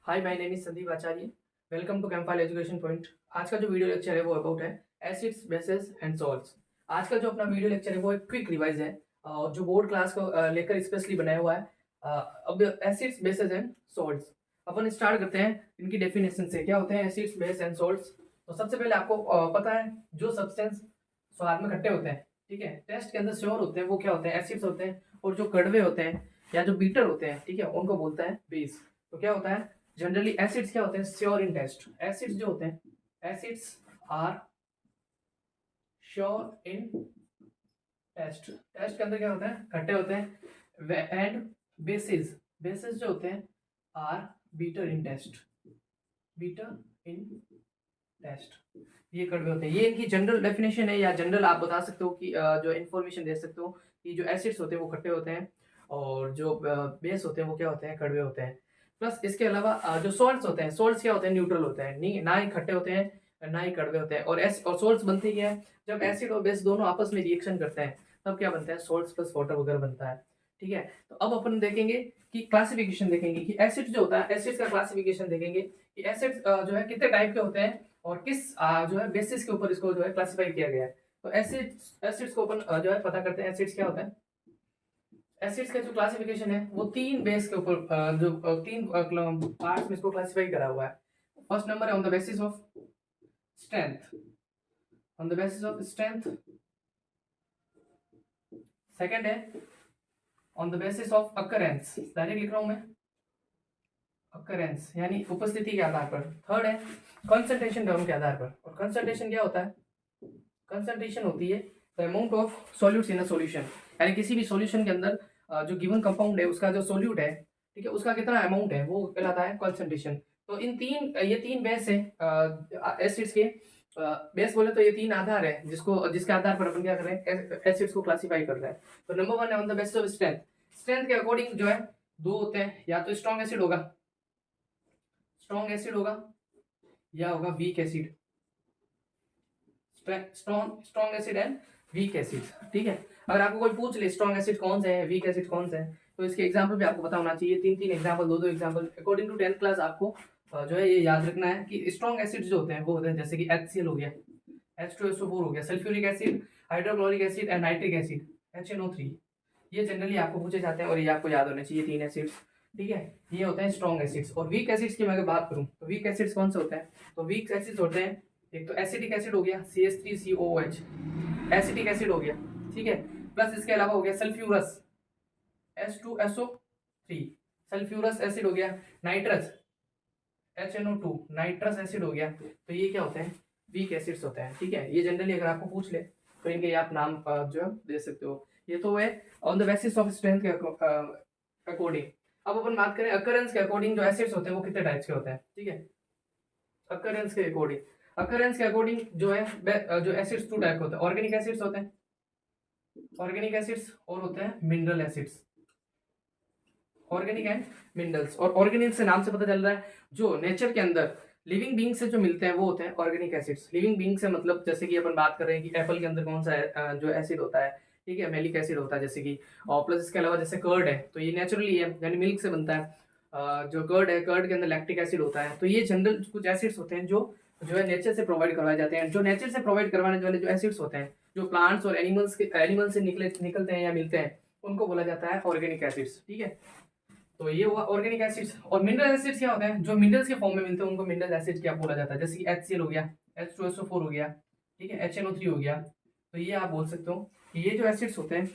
Hi, my name is Sandeep Acharya. Welcome to Campfile education point. आज का जो वीडियो लेक्चर है वो अबाउट है एसिड्स, बेसेस एंड सॉल्ट्स। आज का जो अपना वीडियो लेक्चर है वो एक क्विक रिवाइज है जो बोर्ड क्लास को लेकर स्पेशली बनाया हुआ है। अब acids, bases and salts upon start करते हैं इनकी डेफिनेशन से। क्या होते हैं एसिड्स, बेस एंड सॉल्ट्स? तो सबसे पहले आपको पता है जो सब्सटेंस स्वाद में खट्टे होते हैं, ठीक है, टेस्ट के अंदर श्योर होते हैं, वो क्या होते हैं? एसिड्स होते हैं। और जो कड़वे होते हैं या जो बीटर होते हैं, ठीक है, उनको बोलता है बेस। तो क्या होता है जनरली एसिड्स? क्या होते हैं श्योर इन टेस्ट। एसिड्स जो होते हैं, acids are sour in taste. Taste के अंदर क्या होता है? खट्टे होते हैं। एंड बेसिस, बेसिस जो होते हैं are bitter in taste, bitter in taste. ये कड़वे होते हैं। ये इनकी जनरल डेफिनेशन है, या जनरल आप बता सकते हो कि जो इन्फॉर्मेशन दे सकते हो कि जो एसिड्स होते हैं वो खट्टे होते हैं और जो बेस होते हैं वो क्या होते हैं? कड़वे होते हैं। प्लस इसके अलावा जो सॉल्ट्स होते हैं, सॉल्ट्स क्या होते हैं? न्यूट्रल होते हैं, नहीं ना ही खट्टे होते हैं ना ही कड़वे होते हैं। और सॉल्ट्स बनते ही है जब एसिड और बेस दोनों आपस में रिएक्शन करते हैं, तब क्या बनता है? सॉल्ट्स प्लस वाटर वगैरह बनता है, ठीक है। तो अब अपन देखेंगे कि क्लासिफिकेशन देखेंगे कि एसिड जो होता है, एसिड्स का क्लासिफिकेशन देखेंगे कि एसिड्स जो है कितने टाइप के होते हैं और किस जो है बेसिस के ऊपर इसको जो है क्लासिफाई किया गया है। तो एसिड्स, एसिड्स को अपन जो है पता करते हैं। एसिड्स क्या होता है? एसिड्स का जो क्लासिफिकेशन है वो तीन बेस के ऊपर जो तीन पार्ट्स में इसको क्लासिफाई करा हुआ है। फर्स्ट नंबर है on the basis of strength, on the basis of strength. Second है on the basis of occurrence, direct लिख रहा हूं मैं, अकरेंस यानी उपस्थिति के आधार पर। थर्ड है कंसंट्रेशन टर्म के आधार पर। और कंसंट्रेशन क्या होता है? कंसंट्रेशन होती है the amount of solutes in a solution, यानी किसी भी सॉल्यूशन के अंदर जो गिवन कंपाउंड है उसका जो सॉल्यूट है, ठीक है, उसका कितना अमाउंट है वो कहलाता है कंसंट्रेशन। तो इन तीन ये तीन बेस है एसिड्स के। बेस बोले तो ये तीन आधार है जिसके आधार पर अपन क्या कर रहे हैं? एसिड्स को क्लासिफाई कर रहे हैं। तो नंबर वन है on the basis of strength. Strength के अकॉर्डिंग जो है दो होते हैं, या तो स्ट्रॉन्ग एसिड होगा, स्ट्रॉन्ग एसिड होगा, या होगा weak acid. Strong acid and weak acid, ठीक है। अगर आपको कोई पूछ ले स्ट्रॉन्ग एसिड कौन से है, वीक एसिड कौन से है, तो इसके एग्जांपल भी आपको पता होना चाहिए। तीन तीन एग्जांपल, दो दो example according to 10th class. आपको जो है ये याद रखना है कि स्ट्रॉन्ग एसिड जो होते हैं वो होते हैं जैसे कि HCl हो गया, H2SO4 हो गया, sulphuric acid, hydrochloric acid and nitric acid, HNO3। ये जनरली आपको पूछे जाते हैं और ये आपको याद होने चाहिए तीन एसिड्स, ठीक है। ये होते हैं स्ट्रॉन्ग एसिड्स। और वीक एसिड्स की मैं अगर बात करूं तो वीक एसिड्स कौन से होते हैं? तो वीक एसिड्स होते हैं, एक तो एसिटिक एसिड हो गया CH3COOH, एसिटिक एसिड हो गया, ठीक है। प्लस इसके अलावा हो गया सल्फ्यूरस H2SO3, सल्फ्यूरस एसिड हो गया, नाइट्रस HNO2, नाइट्रस एसिड हो गया। तो ये क्या होते हैं? वीक एसिड्स होते हैं, ठीक है। ये जनरली अगर आपको पूछ ले तो इनके आप नाम जो है दे सकते हो। ये तो है on the basis of strength के अकॉर्डिंग। अब अपन बात करें अकरेंस के अकॉर्डिंग, जो एसिड्स होते हैं वो कितने टाइप्स के होते हैं, ठीक है। अकरेंस के अकॉर्डिंग, अकरेंस के अकॉर्डिंग जो है जो एसिड्स टू टाइप के होते हैं। ऑर्गेनिक एसिड्स होते हैं, ऑर्गेनिक एसिड्स, और होते हैं mineral acids, organic and minerals. और ऑर्गेनिक से नाम से पता चल रहा है जो नेचर के अंदर लिविंग बींग से जो मिलते हैं वो होते हैं ऑर्गेनिक एसिड्स। लिविंग बींग से मतलब जैसे कि अपन बात कर रहे हैं कि एप्पल के अंदर कौन सा जो एसिड होता है, ठीक है, मेलिक एसिड होता है जैसे कि। और प्लस इसके अलावा जैसे कर्ड है तो ये नेचुरली है, यानी मिल्क से बनता है। जो कर्ड है, कर्ड के अंदर लैक्टिक एसिड होता है। तो ये जनरल कुछ एसिड्स होते हैं जो है नेचर से प्रोवाइड करवाए जाते हैं। जो नेचर से प्रोवाइड करवाने वाले जो एसिड्स होते हैं, जो प्लांट्स और एनिमल्स से निकलते हैं या मिलते हैं, उनको बोला जाता है ऑर्गेनिक एसिड्स, ठीक है। तो ये हुआ ऑर्गेनिक एसिड्स। और मिनरल एसिड्स क्या होते हैं? जो मिनरल्स के फॉर्म में मिलते हैं उनको मिनरल एसिड क्या बोला जाता है? जैसे कि HCl हो गया, H2SO4 हो गया, ठीक है, HNO3 हो गया। तो ये आप बोल सकते हो कि ये जो एसिड्स होते हैं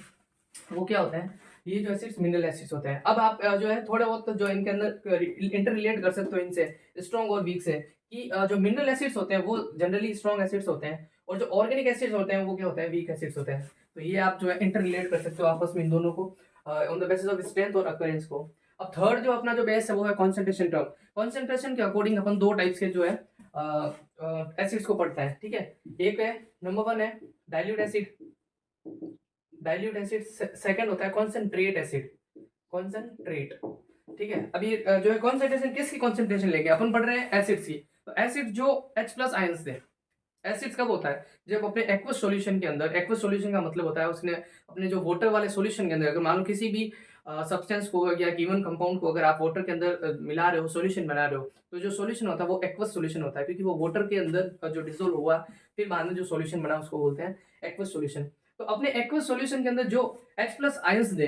वो क्या होते हैं? ये जो एसिड्स मिनरल एसिड्स होते हैं। अब आप जो है थोड़ा बहुत जो इनके अंदर इंटर रिलेट कर सकते हो इनसे, स्ट्रॉन्ग और वीक से, कि जो मिनरल एसिड्स होते हैं वो जनरली स्ट्रॉन्ग एसिड्स होते हैं और जो ऑर्गेनिक एसिड्स होते हैं वो क्या होते हैं? वीक एसिड्स होते हैं। तो ये आप जो है इंटर रिलेट कर सकते हो आपस में इन दोनों को on the basis of strength और अकरेंस को। अब थर्ड जो अपना जो बेस है वो है कॉन्सेंट्रेशन टर्म। कॉन्सेंट्रेशन के अकॉर्डिंग अपन दो टाइप्स के जो है एसिड्स को पढ़ता है, ठीक है। एक है नंबर वन है dilute acid, dilute acid. Second होता है कॉन्सेंट्रेट एसिड, कॉन्सेंट्रेट, ठीक है। अभी जो है कॉन्सेंट्रेशन किसकी कॉन्सेंट्रेशन लेंगे? अपन पढ़ रहे हैं एसिड्स की। तो एसिड जो H+ आयंस दे, एसिड्स कब होता है? जब अपने एक्वस सॉल्यूशन के अंदर, एक्वस सॉल्यूशन का मतलब होता है उसने अपने जो वाटर वाले सॉल्यूशन के अंदर, अगर मान लो किसी भी सब्सटेंस को या गिवन कंपाउंड को अगर आप वाटर के अंदर मिला रहे हो, सॉल्यूशन बना रहे हो, तो जो सॉल्यूशन होता है वो एक्वस सॉल्यूशन होता है, क्योंकि वो वाटर के अंदर जो डिसॉल्व हुआ फिर बाद में जो सॉल्यूशन बना उसको बोलते हैं एक्वस सॉल्यूशन। तो अपने एक्वस सॉल्यूशन के अंदर जो H+ आयंस दे,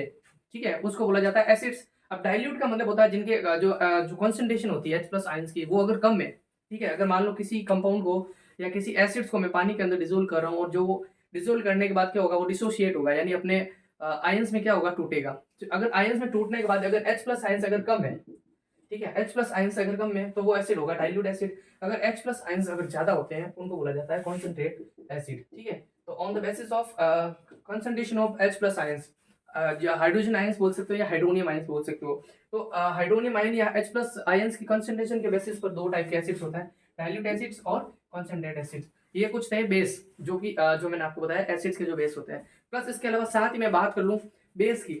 ठीक है, उसको बोला जाता है एसिड्स। अब डाइल्यूट का मतलब होता है जिनके जो कंसंट्रेशन होती है H+ आयंस की वो अगर कम है, ठीक है, अगर मान लो किसी कंपाउंड को या किसी एसिड्स को मैं पानी के अंदर डिसॉल्व कर रहा हूँ और जो वो डिसॉल्व करने के बाद क्या होगा, वो डिसोशिएट होगा, यानी अपने आयंस में क्या होगा, टूटेगा। तो अगर आयंस में टूटने के बाद अगर H+ आयंस अगर कम है, ठीक है, H+ आयंस अगर कम है तो वो एसिड होगा, डाइल्यूट एसिड। अगर H+ आयंस अगर ज्यादा होते हैं उनको बोला जाता है कॉन्सेंट्रेट एसिड, ठीक है। तो on the basis of concentration of H+ ions, या हाइड्रोजन आयंस बोल सकते हो या हाइड्रोनियम आयंस बोल सकते हो। तो हाइड्रोनियम आयन या H+ आयंस की कंसंट्रेशन के बेसिस पर दो टाइप के एसिड्स होता है, डाइल्यूट एसिड्स और कॉन्सेंट्रेट एसिड्स। ये कुछ थे बेस जो कि जो मैंने आपको बताया एसिड्स के जो बेस होते हैं। प्लस इसके अलावा साथ ही मैं बात कर लूँ बेस की,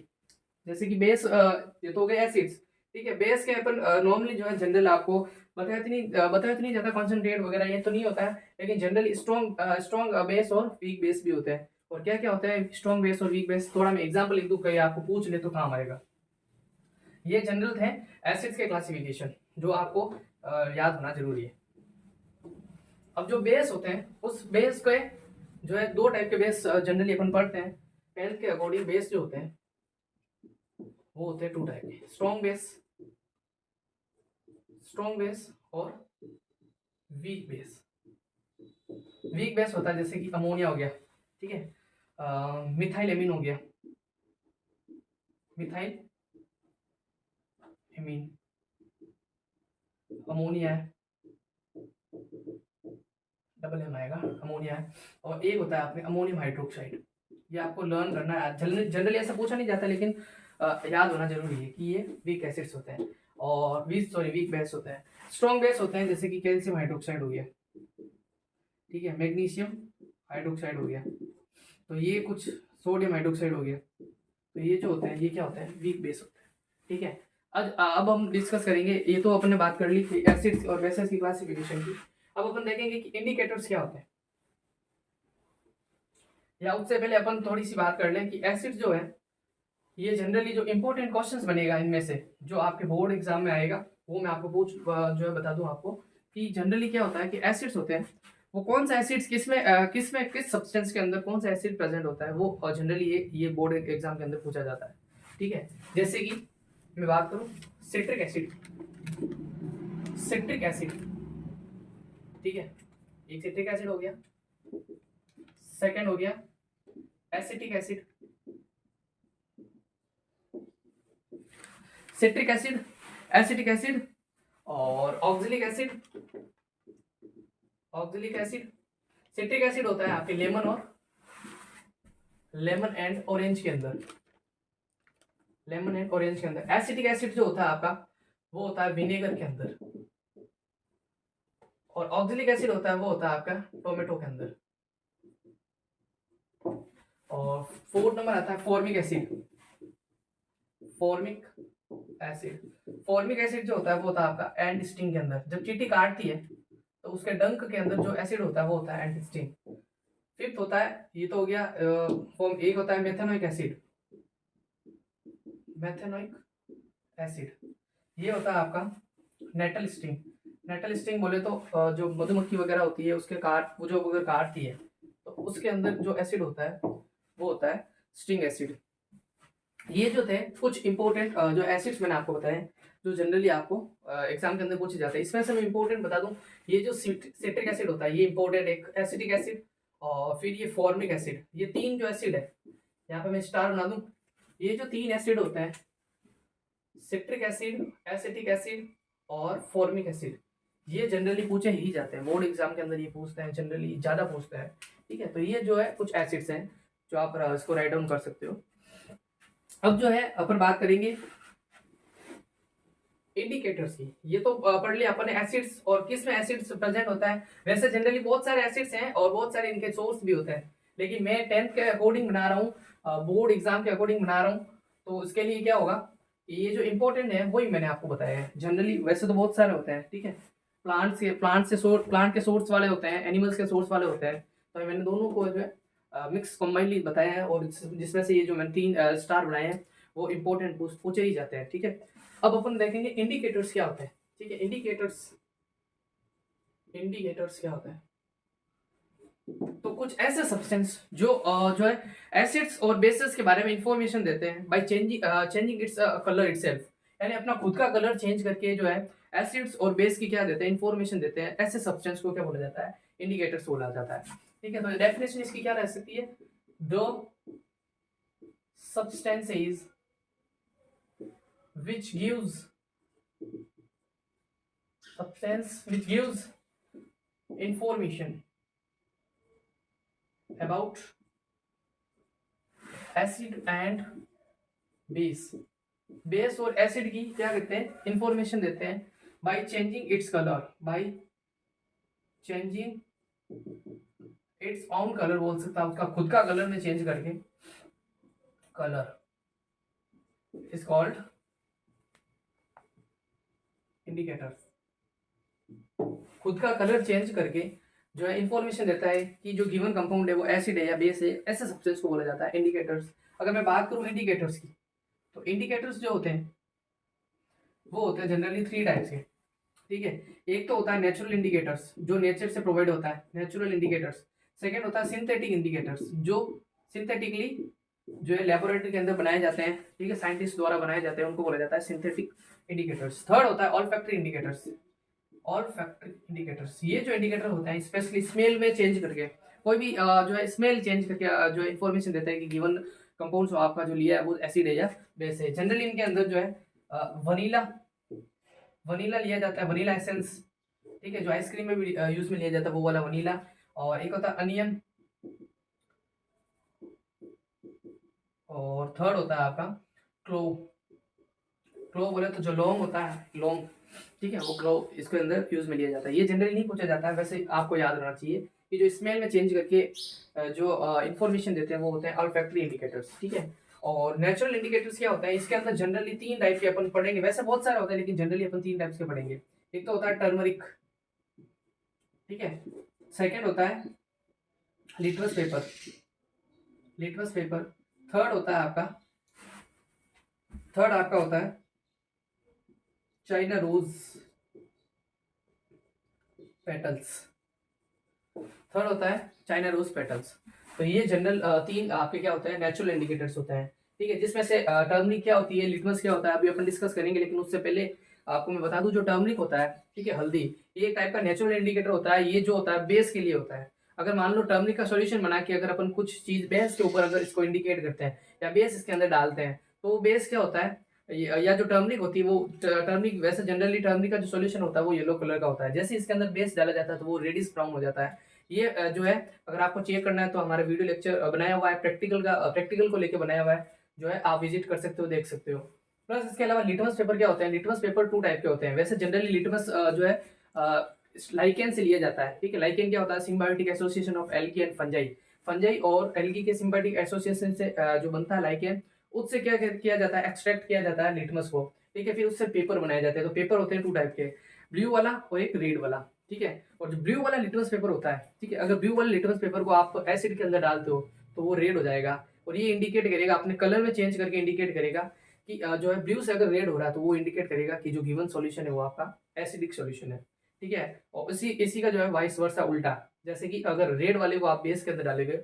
जैसे कि बेस ये तो हो गए एसिड्स, ठीक है। बेस के अपन नॉर्मली जो है जनरल आपको बताया इतनी ज्यादा कॉन्सेंट्रेट वगैरह ये तो नहीं होता है, लेकिन जनरली स्ट्रॉन्ग बेस और वीक बेस भी होते हैं। और क्या क्या होता है स्ट्रॉन्ग बेस और वीक बेस, थोड़ा मैं एग्जांपल लिख दूं, कहीं आपको पूछ ले तो काम आएगा। ये जनरल थे एसिड्स के क्लासिफिकेशन जो आपको याद होना जरूरी है। अब जो बेस होते हैं उस बेस के जो है दो टाइप के बेस जनरली अपन पढ़ते हैं। हेल्थ के अकॉर्डिंग बेस जो होते हैं वो होते हैं टू टाइप के, स्ट्रॉन्ग बेस और वीक बेस। वीक बेस होता है जैसे कि अमोनिया हो गया, ठीक है, मिथाइल एमीन हो गया, मिथाइल एमीन, अमोनिया है, डबल एम आएगा, अमोनिया है। और एक होता है अपने अमोनियम हाइड्रोक्साइड। ये आपको लर्न करना है, जनरली ऐसा पूछा नहीं जाता, लेकिन याद होना जरूरी है कि ये वीक एसिड्स होते हैं और वीक बेस होते हैं। स्ट्रॉन्ग बेस होते हैं जैसे कि कैल्शियम हाइड्रोक्साइड हो गया, ठीक है, मैग्नीशियम हाइड्रोक्साइड हो गया, तो ये कुछ सोडियम हाइड्रोक्साइड हो गया। तो ये जो होते हैं ये क्या होते हैं, वीक बेस होते हैं, ठीक है। अब हम डिस्कस करेंगे, ये तो अपन ने बात कर ली थी एसिड्स और बेसेस की क्लासिफिकेशन की। अब अपन देखेंगे कि इंडिकेटर्स क्या होते हैं, या उससे पहले अपन थोड़ी सी बात कर लें कि एसिड जो है ये जनरली जो इंपॉर्टेंट क्वेश्चंस बनेगा इनमें से जो आपके बोर्ड एग्जाम में आएगा वो मैं आपको जो है बता दूं आपको कि जनरली क्या होता है कि एसिड्स होते हैं वो कौन सा एसिड्स किस सब्सटेंस के अंदर कौन सा एसिड प्रेजेंट होता है वो जनरली ये बोर्ड एग्जाम के अंदर पूछा जाता है, ठीक है। जैसे कि मैं बात करूं सिट्रिक एसिड, ठीक है, एक सिट्रिक एसिड हो गया, सेकंड हो गया acetic acid, citric acid, acetic acid और ऑक्जेलिक एसिड। सिट्रिक एसिड होता है आपके लेमन एंड ऑरेंज के अंदर, एसिटिक एसिड जो होता है आपका वो होता है विनेगर के अंदर, और ऑक्जेलिक एसिड होता है वो होता है आपका टोमेटो के अंदर। और फोर्थ नंबर आता है फॉर्मिक एसिड जो होता है वो होता है आपका एंड स्टिंग के अंदर। जब चींटी काटती है तो उसके डंक के अंदर जो एसिड होता है वो होता है एंड स्टिंग। फिफ्थ होता है, ये तो हो गया फॉर्म, एक होता है मेथेनोइक एसिड, ये होता है आपका नेटल स्टिंग बोले तो जो मधुमक्खी वगैरह होती है उसके वो जो अगर काटती है तो उसके अंदर जो एसिड होता है वो होता है स्टिंग एसिड। ये जो थे कुछ इंपॉर्टेंट जो एसिड्स मैंने आपको बताए जो जनरली आपको एग्जाम के अंदर पूछे जाते हैं। इसमें से मैं इंपॉर्टेंट बता दूं, ये जो सिट्रिक एसिड होता है ये इंपॉर्टेंट, एक एसिटिक एसिड और फिर ये फॉर्मिक एसिड, ये तीन जो एसिड है यहाँ पे मैं स्टार बना दूं, ये जो तीन एसिड होते हैं सिट्रिक एसिड, एसिटिक एसिड और फॉर्मिक एसिड, ये जनरली पूछे ही जाते हैं बोर्ड एग्जाम के अंदर, ये पूछते हैं जनरली ज्यादा पूछते हैं, ठीक है। तो ये जो है कुछ एसिड्स हैं जो आप इसको राइट डाउन कर सकते हो। अब जो है अपन बात करेंगे इंडिकेटर्स की। ये तो पढ़ लिया अपन एसिड्स और किस में एसिड्स प्रेजेंट होता है। वैसे जनरली बहुत सारे एसिड्स हैं और बहुत सारे इनके सोर्स भी होते हैं, लेकिन मैं 10th के अकॉर्डिंग बना रहा हूँ, बोर्ड एग्जाम के अकॉर्डिंग बना रहा हूँ। तो इसके लिए क्या होगा, ये जो इंपॉर्टेंट है वही मैंने आपको बताया है। जनरली वैसे तो बहुत सारे होते हैं, ठीक है, प्लांट के सोर्स वाले होते हैं, एनिमल्स के सोर्स वाले होते हैं। तो मैंने दोनों को जो है मिक्स कॉम्बाइनली बताया है, और जिसमें से ये जो मैंने 3 स्टार बनाए हैं वो इंपॉर्टेंट पूछे ही जाते हैं, ठीक है। अब अपन देखेंगे इंडिकेटर्स क्या होते हैं, ठीक है। इंडिकेटर्स क्या होता है, तो कुछ ऐसे सब्सटेंस जो है एसिड्स और बेसिस के बारे में इंफॉर्मेशन देते हैं by changing its colour itself, यानी अपना खुद का कलर चेंज करके जो है एसिड्स और बेस की क्या देते हैं, इंफॉर्मेशन देते हैं। ऐसे सब्सटेंस को क्या बोला जाता है, इंडिकेटर्स बोला जाता है, ठीक है। तो डेफिनेशन इसकी क्या रह सकती है, the substances which gives information about acid and base, base और एसिड की क्या करते हैं, इंफॉर्मेशन देते हैं by changing it's on colour बोल सकता है, उसका खुद का कलर में चेंज करके, कलर इज कॉल्ड इंडिकेटर्स। खुद का कलर चेंज करके जो है इंफॉर्मेशन देता है कि जो गिवन कंपाउंड है वो एसिड है या बेस है, ऐसे सब्सटेंस को बोला जाता है इंडिकेटर्स। अगर मैं बात करूं इंडिकेटर्स की, तो इंडिकेटर्स जो होते हैं वो होते हैं जनरली 3 टाइप्स के, ठीक है। एक तो होता है नेचुरल इंडिकेटर्स, जो नेचर से प्रोवाइड होता है, नेचुरल इंडिकेटर्स। सेकेंड होता है सिंथेटिक इंडिकेटर्स, जो सिंथेटिकली जो है लेबोरेटरी के अंदर बनाए जाते हैं, ठीक है, साइंटिस्ट द्वारा बनाए जाते हैं, उनको बोला जाता है सिंथेटिक इंडिकेटर्स। थर्ड होता है ऑल्फैक्टरी इंडिकेटर्स। ये जो इंडिकेटर होता है स्पेशली स्मेल में चेंज करके, कोई भी जो है स्मेल चेंज करके जो है इंफॉर्मेशन देता है कि गिवन कंपाउंड आपका जो लिया है वो एसिड है या बेस है। जनरली इनके अंदर जो है वनीला लिया जाता है, वनीला एसेंस, ठीक है, जो आइसक्रीम में भी यूज में लिया जाता है वो वाला वनीला। और एक होता है अनियन, और थर्ड होता है आपका क्लोव। क्लोव बोले तो जो लौंग होता है, लौंग, ठीक है, वो क्लोव इसके अंदर यूज में लिया जाता है। ये जनरली नहीं पूछा जाता है, वैसे आपको याद रहना चाहिए कि जो स्मेल में चेंज करके जो इंफॉर्मेशन देते हैं वो होते हैं ऑल्फैक्टरी इंडिकेटर्स, ठीक है। और नेचुरल इंडिकेटर्स क्या होता है, इसके अंदर जनरली 3 टाइप के अपन पढ़ेंगे, वैसे बहुत सारे होते हैं लेकिन जनरली अपन 3 टाइप्स के पढ़ेंगे। एक तो होता है टर्मरिक, ठीक है। सेकेंड होता है लिटमस पेपर। थर्ड आपका होता है चाइना रोज पेटल्स। तो ये जनरल 3 आपके क्या होते हैं, नेचुरल इंडिकेटर्स होते हैं, ठीक है। जिसमें से टर्मरिक क्या होती है, लिटमस क्या होता है, अभी अपन डिस्कस करेंगे, लेकिन उससे पहले आपको मैं बता दूं जो टर्मरिक होता है, ठीक है, हल्दी, ये एक टाइप का नेचुरल इंडिकेटर होता है। ये जो होता है बेस के लिए होता है। अगर मान लो टर्मरिक का सॉल्यूशन बना के अगर अपन कुछ चीज बेस के ऊपर अगर इसको इंडिकेट करते हैं या बेस इसके अंदर डालते हैं, तो बेस क्या होता है, या जो टर्मरिक होती है वो टर्मरिक, वैसे जनरली टर्मरिक का जो सॉल्यूशन होता है वो येलो कलर का होता है। जैसे इसके अंदर बेस डाला जाता है तो वो रेडिश ब्राउन हो जाता है। ये जो है अगर आपको चेक करना है तो हमारा वीडियो लेक्चर बनाया हुआ है, प्रैक्टिकल को लेकर बनाया हुआ है, जो है आप विजिट कर सकते हो, देख सकते हो। प्लस इसके अलावा लिटमस पेपर क्या होते हैं, लिटमस पेपर 2 टाइप के होते हैं। वैसे जनरली लिटमस जो है लाइकेन से लिया जाता है, ठीक है। लाइकेन क्या होता है, symbiotic association of algae and fungi और एल्गी के सिम्बायोटिक एसोसिएशन से जो बनता है लाइकेन, उससे क्या किया जाता है, एक्सट्रैक्ट किया जाता है लिटमस को, ठीक है। फिर उससे पेपर बनाए जाते हैं। तो पेपर होते हैं 2 टाइप के, ब्लू वाला और एक रेड वाला, ठीक है। और जो ब्लू वाला लिटमस पेपर होता है, ठीक है, अगर ब्लू वाले लिटमस पेपर को आप एसिड के अंदर डालते हो तो वो रेड हो जाएगा, और ये इंडिकेट करेगा, अपने कलर में चेंज करके इंडिकेट करेगा कि जो है ब्लू से अगर रेड हो रहा है तो वो इंडिकेट करेगा कि जो गिवन सॉल्यूशन है वो आपका एसिडिक सॉल्यूशन है, ठीक है। और इसी का जो है वाइस वर्सा उल्टा, जैसे कि अगर रेड वाले को आप बेस के अंदर डालोगे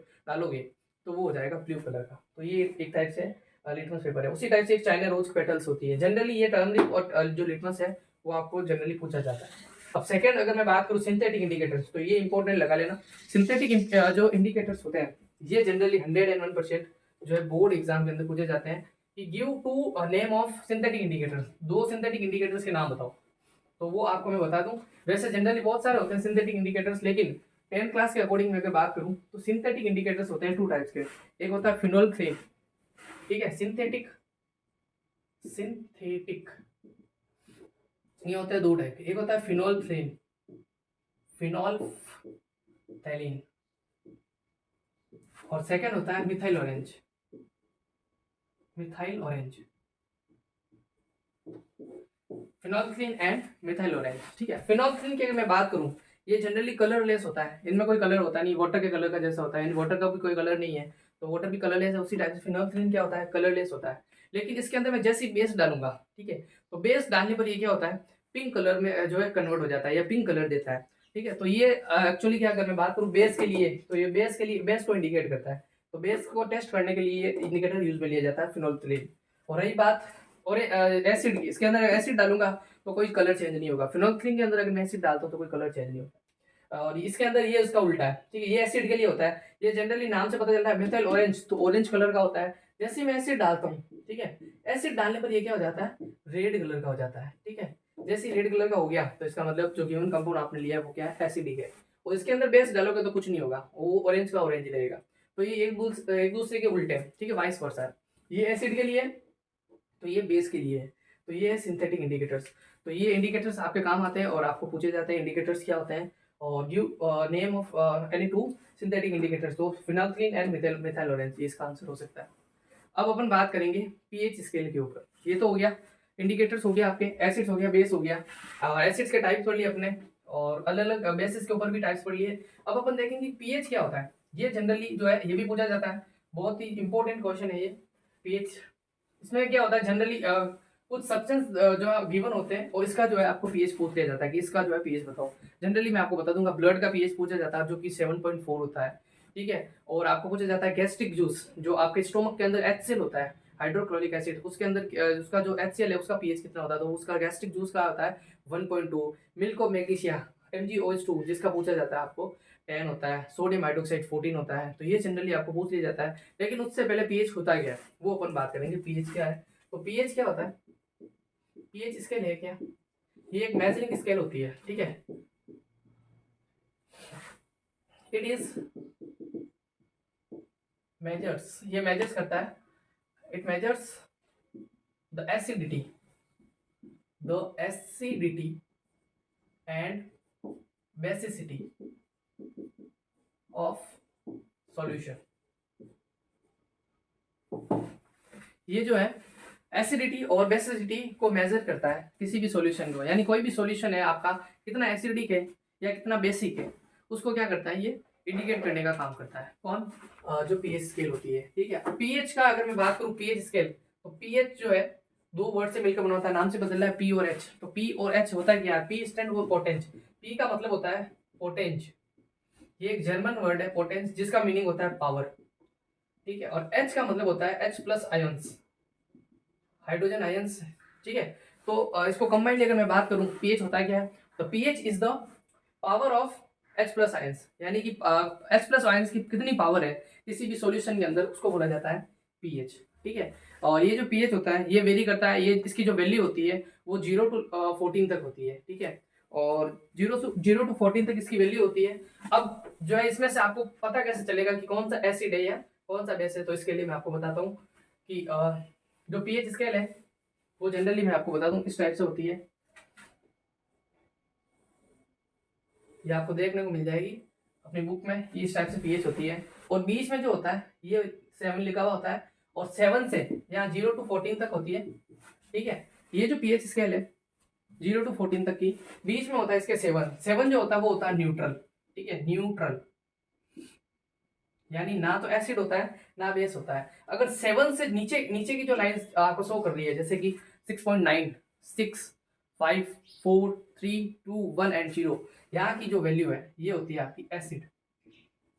तो वो हो जाएगा ब्लू कलर का। तो ये एक टाइप से लिटमस पेपर है। उसी टाइप से एक चाइना रोज पेटल्स होती है। जनरली ये टर्मरिक और जो लिटमस है वो आपको जनरली पूछा जाता है। अब सेकंड अगर मैं बात करूं सिंथेटिक इंडिकेटर्स, तो ये इंपॉर्टेंट लगा लेना। सिंथेटिक जो इंडिकेटर्स होते हैं ये जनरली 101% जो है बोर्ड एग्जाम के अंदर पूछे जाते हैं कि give 2 name of synthetic indicators, 2 synthetic indicators के नाम बताओ। तो वो आपको मैं बता दूं, वैसे जनरली बहुत सारे होते हैं सिंथेटिक इंडिकेटर्स, लेकिन 10th क्लास के अकॉर्डिंग मैं अगर बात करूं तो सिंथेटिक इंडिकेटर्स होते हैं 2 टाइप्स के। एक होता है फिनोल्फ्थेन, ठीक है, सिंथेटिक ये होता है 2 टाइप के। एक होता है फिनोल्फ्थैलीन और सेकंड होता है methyl orange. Phenolphthalein and methyl orange, ठीक है। फिनोल्फ्थैलीन की अगर मैं बात करूं, ये जनरली कलरलेस होता है, इनमें कोई कलर होता नहीं, वाटर के कलर का जैसा होता है, वाटर का भी कोई कलर नहीं है, तो वाटर भी कलरलेस है। उसी टाइप से फिनोल्फ्थैलीन क्या होता है, कलरलेस होता है। लेकिन इसके अंदर मैं जैसे ही बेस डालूंगा, ठीक है, तो बेस डालने पर ये क्या होता है, पिंक कलर में जो है कन्वर्ट हो जाता है या पिंक कलर देता है। ठीक है, तो ये एक्चुअली क्या, अगर मैं बात करूँ बेस के लिए, तो ये बेस के लिए, बेस को इंडिकेट करता है। तो बेस को टेस्ट करने के लिए ये इंडिकेटर यूज में लिया जाता है फिनोल्फ्थालीन। और रही बात और एसिड की, इसके अंदर एसिड डालूंगा तो कोई कलर चेंज नहीं होगा। फिनोल्फ्थालीन के अंदर अगर मैं एसिड डालता हूँ तो कोई कलर चेंज नहीं होता। और इसके अंदर ये उसका उल्टा है, ठीक है, ये एसिड के लिए होता है। ये जनरली नाम से पता चलता है मिथाइल ऑरेंज, तो ऑरेंज कलर का होता है। जैसे ही मैं एसिड डालता हूँ, ठीक है, एसिड डालने पर ये क्या हो जाता है, रेड कलर का हो जाता है। ठीक है, जैसे ही रेड कलर का हो गया तो इसका मतलब जो गिवन कंपाउंड आपने लिया है वो क्या है, एसिडिक है। और इसके अंदर बेस डालोगे तो कुछ नहीं होगा, वो ऑरेंज का ऑरेंज रहेगा। तो ये एक दूसरे के उल्टे हैं, ठीक है, वाइस वर्सा है। ये एसिड के लिए है, तो ये बेस के लिए है। तो ये है सिंथेटिक इंडिकेटर्स। तो ये इंडिकेटर्स आपके काम आते हैं और आपको पूछे जाते हैं इंडिकेटर्स क्या होते हैं, और give name of any two synthetic indicators. तो फिनोल्फ्थालीन एंड मिथाइल ऑरेंज, ये इसका आंसर हो सकता है। अब अपन बात करेंगे पीएच स्केल के ऊपर। ये तो हो गया इंडिकेटर्स, हो गया आपके, एसिड्स हो गया, बेस हो गया। एसिड्स के टाइप्स पढ़ लिए अपने, और अलग अलग बेसिस के ऊपर भी टाइप्स पढ़ लिए। अब अपन देखेंगे पीएच क्या होता है। ये जनरली जो है ये भी पूछा जाता है, बहुत ही इंपॉर्टेंट क्वेश्चन है ये पीएच। इसमें क्या होता है जनरली कुछ सब्सटेंस जो गिवन होते हैं और इसका जो है आपको पीएच पूछ लिया जाता है कि इसका जो है पीएच बताओ। जनरली मैं आपको बता दूंगा, ब्लड का पीएच पूछा जाता है जो कि 7.4 होता है। ठीक है, और आपको पूछा जाता है गैस्ट्रिक जूस, जो आपके स्टोमक के अंदर HCl होता है, हाइड्रोक्लोरिक एसिड, उसके अंदर उसका जो HCl है उसका पीएच कितना होता है, तो उसका गैस्ट्रिक जूस का होता है 1.2। मिल्क ऑफ मैग्नीशिया MgOH2 जिसका पूछा जाता है आपको 10 होता है। सोडियम हाइड्रोक्साइड 14 होता है। तो ये जनरली आपको पूछ लिया जाता है, लेकिन उससे पहले पीएच होता क्या है वो अपन बात करेंगे। पीएच क्या है, तो पीएच क्या होता है, पीएच स्केल है क्या, ये एक मेजरिंग स्केल होती है। ठीक है, इट इज मेजर्स, ये मेजर्स करता है, it measures the acidity, and basicity of solution. ये जो है एसिडिटी और बेसिसिटी को मेजर करता है किसी भी सॉल्यूशन को, यानी कोई भी सॉल्यूशन है आपका कितना एसिडिक है या कितना बेसिक है, उसको क्या करता है, ये इंडिकेट करने का काम करता है। कौन, जो पीएच स्केल होती है। ठीक है, पीएच का अगर मैं बात करूं, पीएच स्केल, तो पीएच जो है दो वर्ड से मिलकर बना होता है, नाम से बदल रहा है पी और एच। तो पी और एच होता है क्या, पी स्टैंड फॉर पोटेंज। पी का मतलब होता है पोटेंज, ये एक जर्मन वर्ड है पोटेंज, जिसका मीनिंग होता है पावर। ठीक है, और एच का मतलब होता है H plus ions, hydrogen ions. ठीक है, तो इसको कंबाइंड अगर मैं बात करूं, पीएच होता है क्या है, तो pH is the power of H plus ions, यानी कि H प्लस आयंस की कितनी पावर है किसी भी सॉल्यूशन के अंदर, उसको बोला जाता है पीएच। ठीक है, और ये जो पीएच होता है ये वेरी करता है, ये इसकी जो वैल्यू होती है वो 0 टू 14 तक होती है। ठीक है, और 0 टू 14 तक इसकी वैल्यू होती है। अब जो है इसमें से आपको पता कैसे चलेगा कि कौन सा एसिड है या कौन सा बेस है, तो इसके लिए मैं आपको बताता हूँ कि जो पीएच स्केल है वो जनरली मैं आपको बता दूं इस टाइप से होती है। ये आपको देखने को मिल जाएगी अपनी बुक में, ये इस टाइप से पीएच होती है। और बीच में जो होता है ये 7 लिखा हुआ होता है, और 7 से यहाँ 0 टू 14 तक होती है। ठीक है, ये जो पीएच स्केल है 0 टू 14 तक की, बीच में होता है इसके 7 जो होता है वो होता है न्यूट्रल। ठीक है, न्यूट्रल, यानी ना तो एसिड होता है ना बेस होता है। अगर 7 से नीचे नीचे की जो लाइन आपको शो कर रही है, जैसे कि 6.9, 6, 5, 4, 3, 2, 1 एंड 0, यहाँ की जो वैल्यू है ये होती है आपकी एसिड।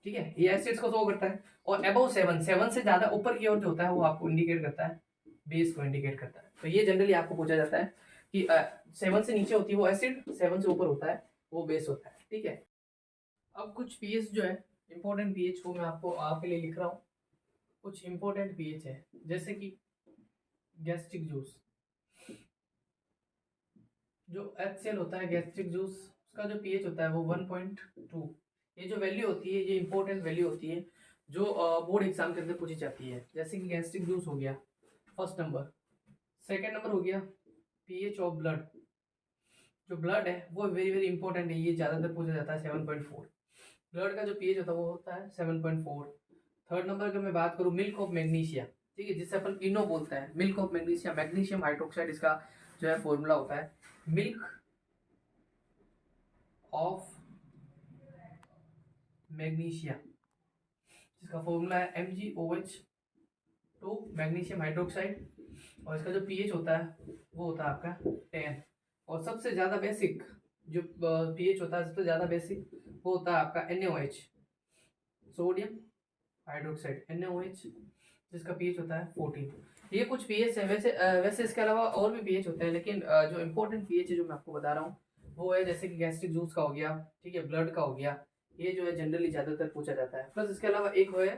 ठीक है, ये एसिड्स को शो करता है। और अबव 7 से ज्यादा ऊपर की ओर जो होता है वो आपको इंडिकेट करता है, बेस को इंडिकेट करता है। तो ये जनरली आपको पूछा जाता है कि 7 से नीचे होती है वो एसिड, 7 से ऊपर होता है वो बेस होता है। ठीक है, अब कुछ पीएच जो है इंपॉर्टेंट पीएच को मैं आपको आपके लिए लिख रहा हूँ। कुछ इंपॉर्टेंट पीएच है, जैसे कि गैस्ट्रिक जूस, जो HCl होता है गैस्ट्रिक जूस, उसका जो पीएच होता है वो 1.2। ये जो वैल्यू होती है ये इंपॉर्टेंट वैल्यू होती है जो बोर्ड एग्जाम के अंदर पूछी जाती है। जैसे कि गैस्ट्रिक जूस हो गया फर्स्ट नंबर, सेकेंड नंबर हो गया पीएच ऑफ ब्लड। जो ब्लड है वो वेरी वेरी इंपॉर्टेंट है, ये ज़्यादातर पूछा जाता है 7.4। ब्लड का जो पीएच होता है वो होता है 7.4। थर्ड नंबर अगर मैं बात करूँ मिल्क ऑफ मैग्नीशिया, ठीक है, जिससे अपन इनो बोलते हैं, milk of magnesia, magnesium hydroxide इसका जो है फॉर्मूला होता है। मिल्क ऑफ मैग्नीशिया, जिसका फॉर्मूला है MgOH 2 मैग्नीशियम हाइड्रोक्साइड, और इसका जो पीएच होता है वो होता है आपका 10। और सबसे ज़्यादा बेसिक जो पीएच होता है, सबसे ज़्यादा बेसिक वो होता है आपका NaOH, सोडियम हाइड्रोक्साइड, NaOH, जिसका पीएच होता है 14। ये कुछ पीएच है। वैसे इसके अलावा और भी पीएच होते हैं, लेकिन जो इम्पोर्टेंट पीएच है जो मैं आपको बता रहा हूँ वो है जैसे कि गैस्ट्रिक जूस का हो गया, ठीक है, ब्लड का हो गया, ये जो है जनरली ज़्यादातर पूछा जाता है। प्लस इसके अलावा एक है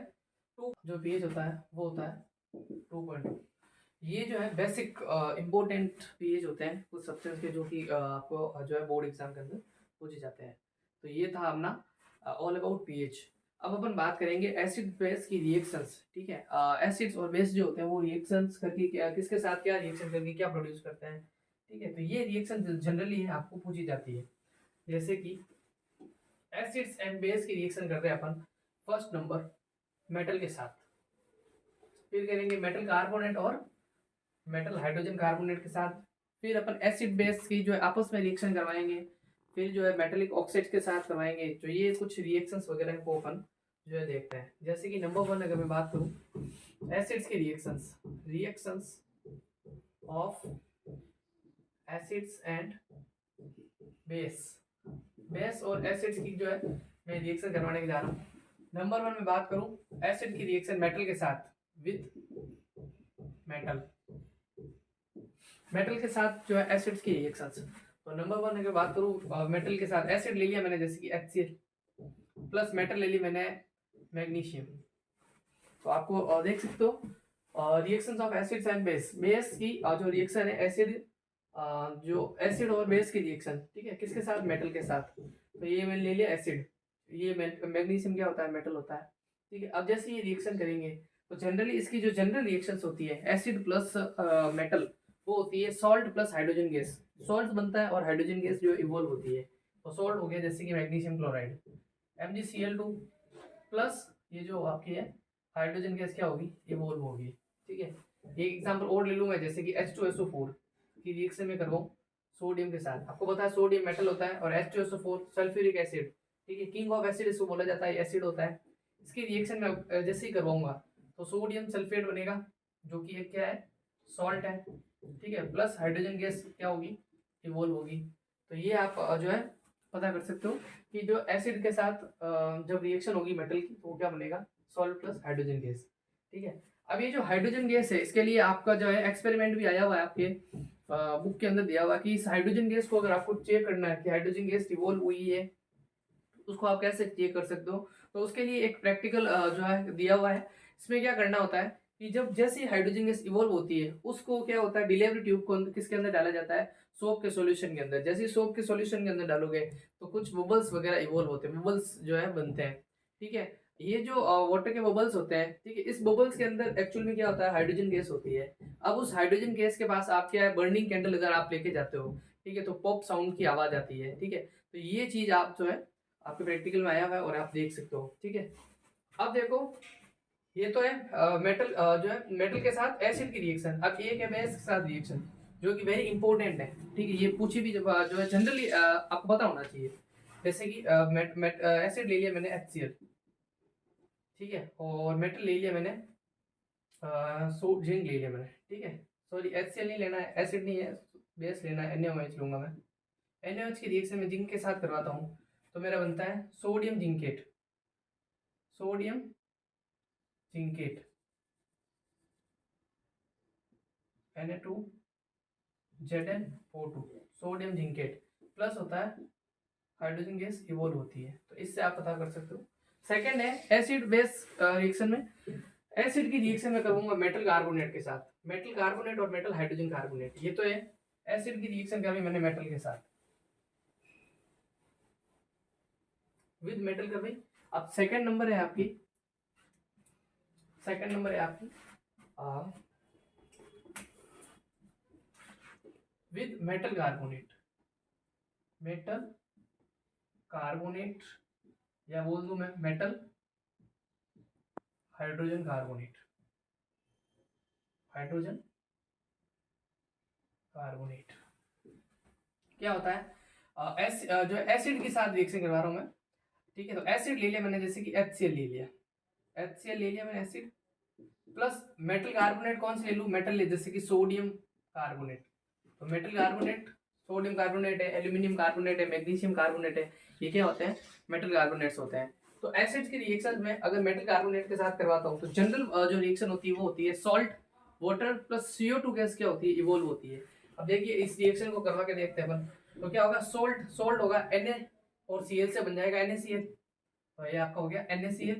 2 जो पीएच होता है वो होता है 2.2। ये जो है बेसिक इम्पोर्टेंट पीएच होते हैं कुछ सब्सटेंस के, जो कि आपको जो है बोर्ड एग्जाम के अंदर पूछे जाते हैं। तो ये था अपना ऑल अबाउट पीएच। अब अपन बात करेंगे एसिड बेस की रिएक्शंस, ठीक है। एसिड्स और बेस जो होते हैं वो रिएक्शंस करके क्या, किसके साथ क्या रिएक्शन करके क्या प्रोड्यूस करते हैं, ठीक है। तो ये रिएक्शन जनरली है आपको पूछी जाती है। जैसे कि एसिड्स एंड बेस की रिएक्शन कर रहे हैं अपन, फर्स्ट नंबर मेटल के साथ, फिर करेंगे मेटल कार्बोनेट और मेटल हाइड्रोजन कार्बोनेट के साथ, फिर अपन एसिड बेस की जो है आपस में रिएक्शन करवाएंगे, फिर जो है मेटेलिक ऑक्साइड के साथ करवाएंगे। तो ये कुछ रिएक्शंस वगैरह को अपन जो है देखते हैं। जैसे कि नंबर 1 अगर मैं बात करूं एसिड्स की reactions, reactions of acids and base, base और एसिड्स की जो है मैं रिएक्शन करवाने के जा रहा हूँ। नंबर 1 में बात करूं एसिड की रिएक्शन मेटल के साथ विद मेटल, मेटल के साथ जो है एसिड्स की रिएक्शंस। तो नंबर 1 अगर बात करूं मेटल के साथ, एसिड ले लिया मैंने जैसे कि HCl प्लस मेटल ले ली मैंने मैग्नीशियम। तो आपको देख सकते हो reactions of acids and base, base की जो रिएक्शन है एसिड, जो एसिड और बेस की रिएक्शन, ठीक है, किसके साथ, मेटल के साथ। तो ये मैंने ले लिया एसिड, ये मैग्नीशियम क्या होता है, मेटल होता है, ठीक है। अब जैसे ये रिएक्शन करेंगे तो जनरली इसकी जो जनरल रिएक्शंस होती है एसिड प्लस मेटल, वो होती है salt plus hydrogen gas. Salt बनता है और हाइड्रोजन गैस जो इवॉल्व होती है। तो सॉल्ट हो गया जैसे कि मैग्नीशियम क्लोराइड MgCl2 प्लस ये जो आपकी है हाइड्रोजन गैस क्या होगी, इवॉल्व होगी, ठीक है। एक एग्जांपल और ले लूंगा जैसे कि H2SO4 की रिएक्शन में करवाऊं सोडियम के साथ। आपको पता है सोडियम मेटल होता है और H2SO4 सल्फ्यूरिक एसिड, ठीक है, किंग ऑफ एसिड इसको बोला जाता है, एसिड होता है। इसकी रिएक्शन में जैसे ही करवाऊंगा तो सोडियम सल्फेट बनेगा जो कि एक क्या है, सॉल्ट है, ठीक है, प्लस हाइड्रोजन गैस क्या होगी, इवॉल्व होगी। तो ये आप जो है पता कर सकते हो कि जो एसिड के साथ जब रिएक्शन होगी मेटल की तो वो क्या बनेगा, सॉल्ट प्लस हाइड्रोजन गैस, ठीक है। अब ये जो हाइड्रोजन गैस है इसके लिए आपका जो है एक्सपेरिमेंट भी आया हुआ है आपके बुक के अंदर दिया हुआ है कि इस हाइड्रोजन गैस को अगर आपको चेक करना है कि हाइड्रोजन गैस इवॉल्व हुई है उसको आप कैसे चेक कर सकते हो। तो उसके लिए एक प्रैक्टिकल जो है दिया हुआ है। इसमें क्या करना होता है कि जब जैसे हाइड्रोजन गैस इवॉल्व होती है उसको क्या होता है, डिलीवरी ट्यूब को किसके अंदर डाला जाता है, सोप के सॉल्यूशन के अंदर। जैसे ही सोप के सॉल्यूशन के अंदर डालोगे तो कुछ बबल्स वगैरह इवॉल्व होते हैं, बबल्स जो है बनते हैं, ठीक है। ये जो वाटर के बबल्स होते हैं, ठीक है, इस बबल्स के अंदर एक्चुअल में क्या होता है, हाइड्रोजन गैस होती है। अब उस हाइड्रोजन गैस के पास आप क्या है, बर्निंग कैंडल अगर आप लेके जाते हो, ठीक है, तो पॉप साउंड की आवाज आती है, ठीक है। तो ये चीज आप जो है आपके प्रैक्टिकल में आया हुआ है और आप देख सकते हो, ठीक है। अब देखो ये तो है मेटल जो है मेटल के साथ एसिड की रिएक्शन। अब एक है बेस के साथ रिएक्शन जो कि वेरी इंपॉर्टेंट है, ठीक है। ये पूछी भी जब जो है जनरली आपको पता होना चाहिए। जैसे कि एसिड ले लिया मैंने HCl, ठीक है, और मेटल ले लिया मैंने जिंक ले लिया मैंने, ठीक है। सॉरी HCl नहीं लेना है, एसिड नहीं है, बेस लेना है, NaOH लूंगा मैं। NaOH की रिएक्शन में जिंक के साथ करवाता हूँ तो मेरा बनता है sodium zincate, sodium zincate Na2Zn O2, sodium zincate plus होता है हाइड्रोजन गैस इवॉल्व होती है। तो इससे आप पता कर सकते हो। सेकंड है एसिड बेस रिएक्शन में, एसिड की रिएक्शन में करूंगा मेटल कार्बोनेट के साथ, मेटल कार्बोनेट और मेटल हाइड्रोजन कार्बोनेट। ये तो है एसिड की रिएक्शन कर मैंने मेटल के साथ विद मेटल कर भाई। अब सेकंड नंबर है आपकी, सेकंड नंबर है आपकी with metal carbonate, metal carbonate या बोल दूं मैं metal hydrogen carbonate, hydrogen carbonate क्या होता है, जो एसिड के साथ रिएक्शन करवा रहा हूं मैं, ठीक है। तो एसिड ले लिया मैंने जैसे कि HCl ले लिया, HCl ले लिया मैंने एसिड, प्लस मेटल कार्बोनेट कौन से ले लूँ, मेटल ले, जैसे कि सोडियम कार्बोनेट, तो मेटल कार्बोनेट सोडियम कार्बोनेट है, एल्यूमिनियम कार्बोनेट है, मैग्नीशियम कार्बोनेट है, ये क्या होते हैं, मेटल कार्बोनेट्स होते हैं। तो एसिड्स के रिएक्शन में अगर मेटल कार्बोनेट के साथ करवाता हूँ तो जनरल जो रिएक्शन होती है वो होती है salt water plus CO2 gas क्या होती है, इवोल्व होती है। अब देखिए इस रिएक्शन को करवा के देखते हैं अपन, तो क्या होगा, सोल्ट सोल्ट होगा Na और Cl से बन जाएगा NaCl, तो ये आपका हो गया NaCl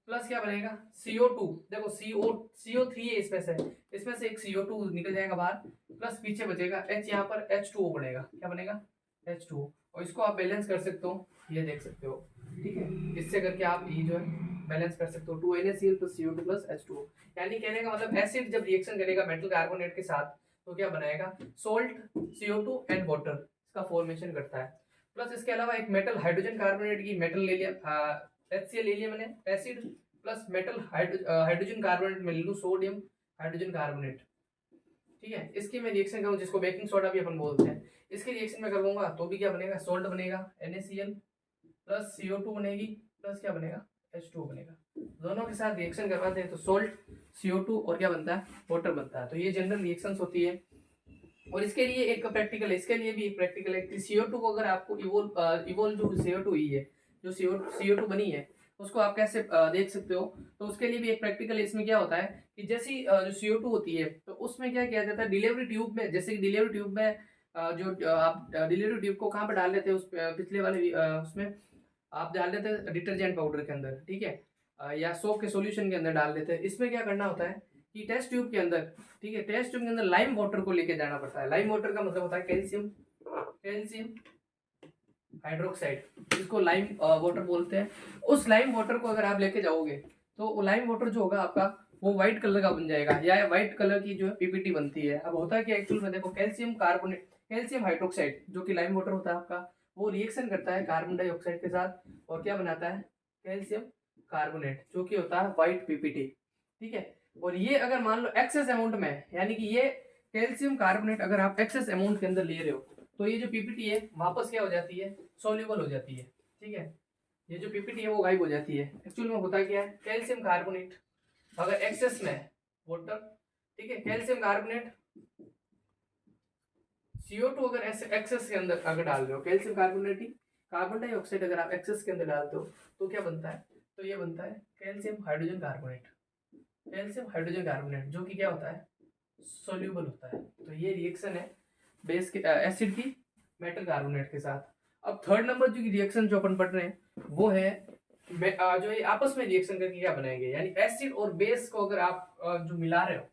प्लस क्या बनेगा CO2, देखो CO3 है इसमें से एक CO2 निकल जाएगा बाहर, प्लस पीछे बचेगा H, यहाँ पर H2O बनेगा, क्या बनेगा H2O, और इसको आप बैलेंस कर सकते हो, ये देख सकते हो, ठीक है, इससे करके आप ये जो है बैलेंस कर सकते हो 2NaCl plus CO2 plus H2O। यानी कहने का मतलब एसिड जब रिएक्शन करेगा मेटल कार्बोनेट के साथ तो क्या बनाएगा, सोल्ट CO2 एंड वाटर, इसका फॉर्मेशन करता है। प्लस इसके अलावा एक मेटल हाइड्रोजन कार्बोनेट की मेटल ले लिया, HCl ले लिया मैंने acid, plus metal hydrogen carbonate में ले लूँ सोडियम हाइड्रोजन कार्बोनेट, ठीक है, इसकी मैं रिएक्शन करूँ जिसको बेकिंग सोडा भी अपन बोलते हैं, इसकी रिएक्शन में करूंगा तो भी क्या बनेगा, सोल्ट बनेगा NaCl प्लस CO2 बनेगी, प्लस क्या बनेगा H2O बनेगा। दोनों के साथ रिएक्शन करवाते हैं तो सोल्ट CO2 और क्या बनता है, वाटर बनता है। तो ये जनरल रिएक्शंस होती है। और इसके लिए एक प्रैक्टिकल है, इसके लिए भी एक प्रैक्टिकल है कि CO2 को अगर आपको इवोल्व जो CO2 ही है, जो CO2 बनी है उसको आप कैसे देख सकते हो, तो उसके लिए भी एक प्रैक्टिकल है। इसमें क्या होता है कि जैसी जो CO2 होती है तो उसमें क्या किया जाता है, डिलीवरी ट्यूब में, जैसे कि डिलीवरी ट्यूब में जो आप डिलीवरी ट्यूब को कहाँ पर डाल लेते हैं, उस पिछले वाले उसमें आप डाल देते हैं डिटर्जेंट पाउडर के अंदर, ठीक है, या सोप के सॉल्यूशन के अंदर डाल देते हैं। इसमें क्या करना होता है कि टेस्ट ट्यूब के अंदर, ठीक है, टेस्ट ट्यूब के अंदर लाइम वाटर को लेके जाना पड़ता है। लाइम वाटर का मतलब होता है कैल्शियम कैल्शियम हाइड्रोक्साइड, जिसको लाइम वाटर बोलते हैं। उस लाइम वाटर को अगर आप लेके जाओगे तो वो लाइम वाटर जो होगा आपका वो व्हाइट कलर का बन जाएगा, या व्हाइट कलर की जो है PPT बनती है। अब होता है कि एक्चुअल में देखो कैल्शियम कार्बोनेट, कैल्शियम हाइड्रोक्साइड जो कि लाइम वाटर होता है आपका, वो रिएक्शन करता है कार्बन डाइऑक्साइड के साथ और क्या बनाता है, कैल्शियम कार्बोनेट, जो कि होता है व्हाइट PPT, ठीक है। और ये अगर मान लो एक्सेस अमाउंट में, यानी कि ये कैल्शियम कार्बोनेट अगर आप एक्सेस अमाउंट के अंदर ले रहे हो तो ये जो PPT है वापस क्या हो जाती है, सोल्यूबल हो जाती है, ठीक है। ये जो PPT है वो गायब हो जाती है। एक्चुअल में होता क्या है, कैल्शियम कार्बोनेट अगर एक्सेस में वाटर, ठीक है, कैल्शियम कार्बोनेट CO2 अगर एक्सेस के अंदर अगर डाल रहे हो, कैल्शियम कार्बोनेट ही कार्बन डाइऑक्साइड अगर आप एक्सेस के अंदर डालते हो तो क्या बनता है, तो ये बनता है calcium hydrogen carbonate, calcium hydrogen carbonate, जो कि क्या होता है, सोल्यूबल होता है। तो ये रिएक्शन है बेस के एसिड की मेटल कार्बोनेट के साथ। अब थर्ड नंबर जो रिएक्शन जो अपन पढ़ रहे हैं वो है जो ये आपस में रिएक्शन करके क्या बनाएंगे, यानी एसिड और बेस को अगर आप जो मिला रहे हो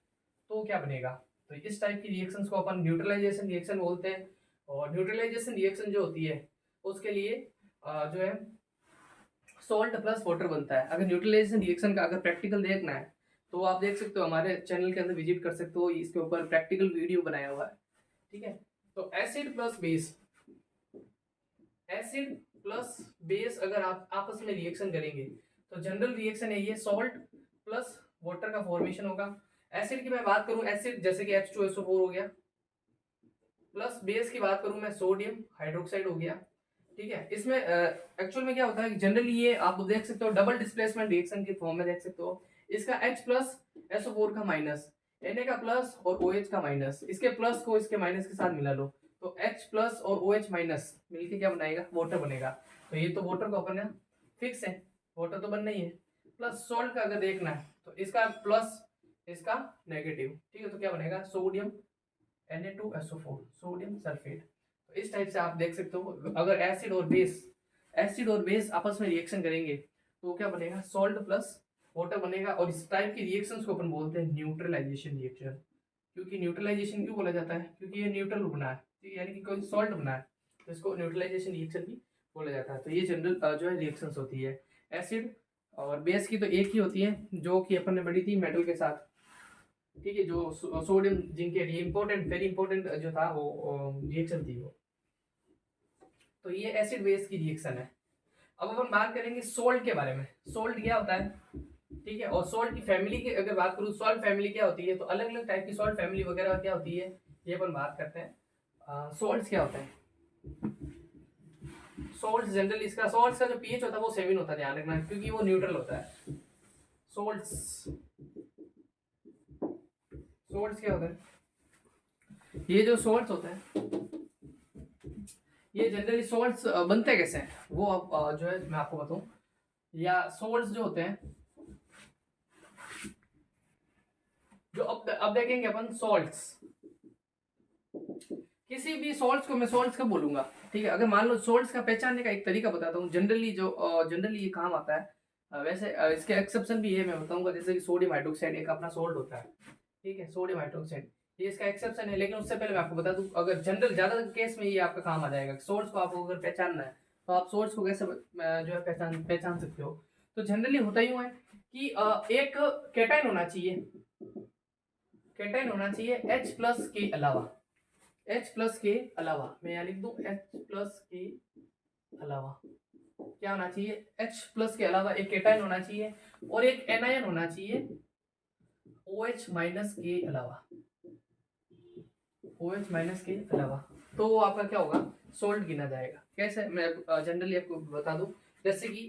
तो क्या बनेगा। तो इस टाइप की रिएक्शंस को अपन न्यूट्रलाइजेशन रिएक्शन बोलते हैं। और न्यूट्रलाइजेशन रिएक्शन जो होती है उसके लिए जो है सॉल्ट प्लस वाटर बनता है। अगर न्यूट्रलाइजेशन रिएक्शन का अगर प्रैक्टिकल देखना है तो आप देख सकते हो, हमारे चैनल के अंदर विजिट कर सकते हो, इसके ऊपर प्रैक्टिकल वीडियो बनाया हुआ है, ठीक है। तो acid plus base, acid plus base अगर आप आपस में रिएक्शन करेंगे तो जनरल रिएक्शन है ये सॉल्ट प्लस वाटर का फॉर्मेशन होगा। एसिड की मैं बात करूं, एसिड जैसे कि H2SO4 हो गया, प्लस बेस की बात करूं मैं सोडियम हाइड्रोक्साइड हो गया, ठीक है। इसमें एक्चुअल में क्या होता है कि जनरली ये आप देख सकते हो डबल डिस्प्लेसमेंट रिएक्शन के फॉर्म में देख सकते हो। इसका H प्लस SO4 का माइनस, Na का प्लस और OH का माइनस, इसके प्लस को इसके माइनस के साथ मिला लो तो H प्लस और OH माइनस मिलके क्या बनाएगा, वाटर बनेगा। तो ये तो वाटर को अपन फिक्स है, वाटर तो बनना ही है। प्लस सॉल्ट का अगर देखना है तो इसका प्लस इसका नेगेटिव, ठीक है, तो क्या बनेगा सोडियम Na2SO4 सोडियम सल्फेट। तो इस टाइप से आप देख सकते हो अगर एसिड और बेस आपस में रिएक्शन करेंगे तो क्या बनेगा, सॉल्ट प्लस वाटर बनेगा। और इस टाइप की रिएक्शंस को अपन बोलते हैं न्यूट्रलाइजेशन रिएक्शन। क्योंकि न्यूट्रलाइजेशन क्यों बोला जाता है, क्योंकि ये न्यूट्रल बना है, ठीक है, यानी कि कोई सॉल्ट बना है तो इसको न्यूट्रलाइजेशन रिएक्शन भी बोला जाता है। तो ये जनरल जो है रिएक्शंस होती है। एसिड और बेस की तो एक ही होती है जो कि अपन ने पढ़ी थी मेटल के साथ, ठीक है, जो सोडियम जिंक के लिए इंपॉर्टेंट वेरी इंपॉर्टेंट जो था वो रिएक्शन थी वो। तो ये एसिड बेस की रिएक्शन है। अब अपन बात करेंगे सोल्ट के बारे में। सोल्ट क्या होता है, ठीक है, और सोल्ट की फैमिली की अगर बात करूँ, सॉल्ट फैमिली क्या होती है, तो अलग अलग टाइप की सॉल्ट फैमिली वगैरह क्या होती है ये अपन बात करते हैं। सॉल्ट्स क्या होता है, सॉल्ट जनरली इसका सॉल्ट्स का जो पीएच होता है वो 7 होता है, ध्यान रखना, क्योंकि वो न्यूट्रल होता है। सॉल्ट्स सोल्ट्स क्या होता है, ये जो सोल्ट्स होता है, ये जनरली सोल्ट्स बनते कैसे हैं वो अब जो है मैं आपको बताऊं, या सोल्ट्स जो होते हैं, जो अब देखेंगे अपन सॉल्ट्स, किसी भी सॉल्ट्स को मैं सॉल्ट्स का बोलूंगा, ठीक है। अगर मान लो सॉल्ट्स का पहचानने का एक तरीका बताता हूँ, जनरली जो जनरली ये काम आता है, वैसे इसके एक्सेप्शन भी है, मैं बताऊंगा। जैसे कि सोडियम हाइड्रोक्साइड एक अपना सोल्ट होता है, ठीक है, सोडियम हाइड्रोक्साइड, ये इसका एक्सेप्शन है। लेकिन उससे पहले मैं आपको बता दूं, अगर जनरल ज्यादा केस में ये आपका काम आ जाएगा, सोर्स को आपको अगर पहचानना है तो आप सोर्स को कैसे जो है पहचान सकते हो। तो जनरली होता यूं है कि एक केटाइन होना चाहिए, केटाइन होना चाहिए H प्लस के अलावा, H प्लस के अलावा, मैं यहाँ लिख दूं H प्लस के अलावा क्या होना चाहिए, H प्लस के अलावा एक केटाइन होना चाहिए, और एक एनायन होना चाहिए OH माइनस के अलावा, OH माइनस के अलावा। तो वो आपका क्या होगा, सोल्ट गिना जाएगा। कैसे, मैं जनरली आपको बता दूं, जैसे कि